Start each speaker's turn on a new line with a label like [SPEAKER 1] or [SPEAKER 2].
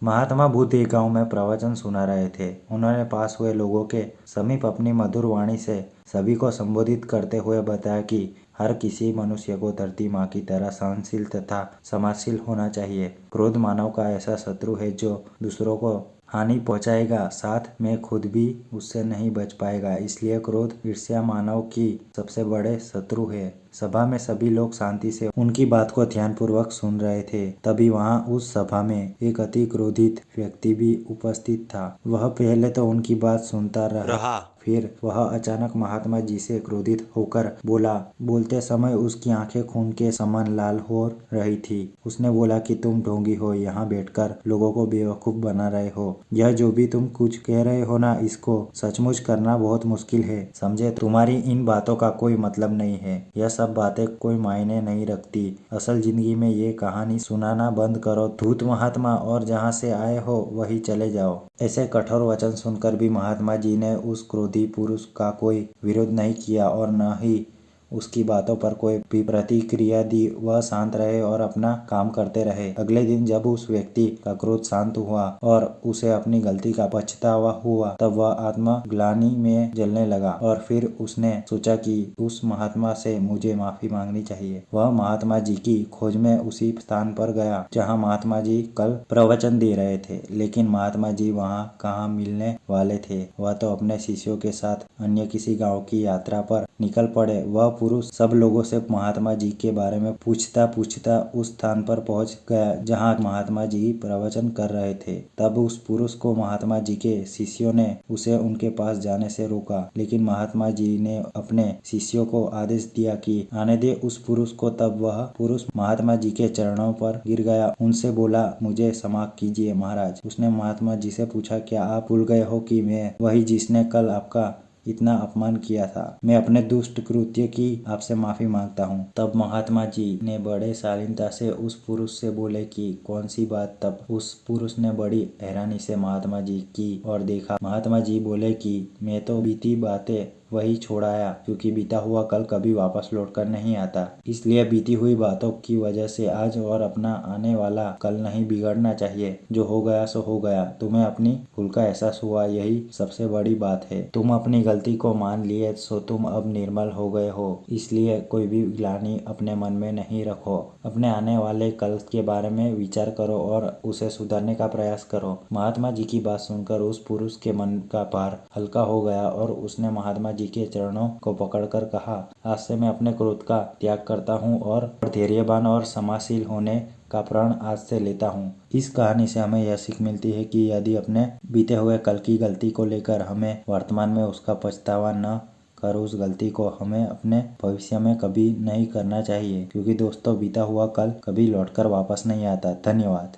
[SPEAKER 1] महात्मा बुद्ध एक गांव में प्रवचन सुना रहे थे। उन्होंने पास हुए लोगों के समीप अपनी मधुर वाणी से सभी को संबोधित करते हुए बताया कि हर किसी मनुष्य को धरती माँ की तरह सहनशील तथा समाजशील होना चाहिए। क्रोध मानव का ऐसा शत्रु है जो दूसरों को हानि पहुंचाएगा, साथ में खुद भी उससे नहीं बच पाएगा। इसलिए क्रोध, ईर्ष्या मानव की सबसे बड़े शत्रु है। सभा में सभी लोग शांति से उनकी बात को ध्यानपूर्वक सुन रहे थे। तभी वहां उस सभा में एक अति क्रोधित व्यक्ति भी उपस्थित था। वह पहले तो उनकी बात सुनता रहा, फिर वह अचानक महात्मा जी से क्रोधित होकर बोला। बोलते समय उसकी आंखें खून के समान लाल हो रही थी। उसने बोला कि तुम ढोंगी हो, यहाँ बैठकर लोगों को बेवकूफ बना रहे हो। यह जो भी तुम कुछ कह रहे हो ना, इसको सचमुच करना बहुत मुश्किल है। समझे, तुम्हारी इन बातों का कोई मतलब नहीं है। यह सब बातें कोई मायने नहीं रखती। असल जिंदगी में ये कहानी सुनाना बंद करो, धूत महात्मा, और जहाँ से आए हो वही चले जाओ। ऐसे कठोर वचन सुनकर भी महात्मा जी ने उस क्रोधी पुरुष का कोई विरोध नहीं किया और न ही उसकी बातों पर कोई भी प्रतिक्रिया दी। वह शांत रहे और अपना काम करते रहे। अगले दिन जब उस व्यक्ति का क्रोध शांत हुआ और उसे अपनी गलती का पछतावा हुआ, तब वह आत्मग्लानि में जलने लगा और फिर उसने सोचा कि उस महात्मा से मुझे माफी मांगनी चाहिए। वह महात्मा जी की खोज में उसी स्थान पर गया जहाँ महात्मा जी कल प्रवचन दे रहे थे, लेकिन महात्मा जी वहाँ कहाँ मिलने वाले थे। वह तो अपने शिष्यों के साथ अन्य किसी गांव की यात्रा पर निकल पड़े। वह पुरुष सब लोगों से महात्मा जी के बारे में पूछता पूछता उस स्थान पर पहुंच गया जहां महात्मा जी प्रवचन कर रहे थे। तब उस पुरुष को महात्मा जी के शिष्यों ने उसे उनके पास जाने से रोका, लेकिन महात्मा जी ने अपने शिष्यों को आदेश दिया कि आने दे उस पुरुष को। तब वह पुरुष महात्मा जी के चरणों पर गिर गया। उनसे बोला, मुझे क्षमा कीजिए महाराज। उसने महात्मा जी से पूछा, क्या आप भूल गए हो कि मैं वही जिसने कल आपका इतना अपमान किया था? मैं अपने दुष्ट कृत्य की आपसे माफी मांगता हूँ। तब महात्मा जी ने बड़े शालीनता से उस पुरुष से बोले कि कौन सी बात? तब उस पुरुष ने बड़ी हैरानी से महात्मा जी की ओर देखा। महात्मा जी बोले कि मैं तो बीती बातें वही छोड़ाया, क्योंकि बीता हुआ कल कभी वापस लौटकर नहीं आता। इसलिए बीती हुई बातों की वजह से आज और अपना आने वाला कल नहीं बिगड़ना चाहिए। जो हो गया सो हो गया। तुम्हें अपनी भूल का एहसास हुआ, यही सबसे बड़ी बात है। तुम अपनी गलती को मान लिए, सो तुम अब निर्मल हो गए हो। इसलिए कोई भी ग्लानि अपने मन में नहीं रखो। अपने आने वाले कल के बारे में विचार करो और उसे सुधारने का प्रयास करो। महात्मा जी की बात सुनकर उस पुरुष के मन का भार हल्का हो गया और उसने महात्मा जी के चरणों को पकड़कर कहा, आज से मैं अपने क्रोध का त्याग करता हूँ और धैर्यवान और समाशील होने का प्रण आज से लेता हूँ। इस कहानी से हमें यह सीख मिलती है कि यदि अपने बीते हुए कल की गलती को लेकर हमें वर्तमान में उसका पछतावा न कर उस गलती को हमें अपने भविष्य में कभी नहीं करना चाहिए, क्योंकि दोस्तों बीता हुआ कल कभी लौटकर वापस नहीं आता। धन्यवाद।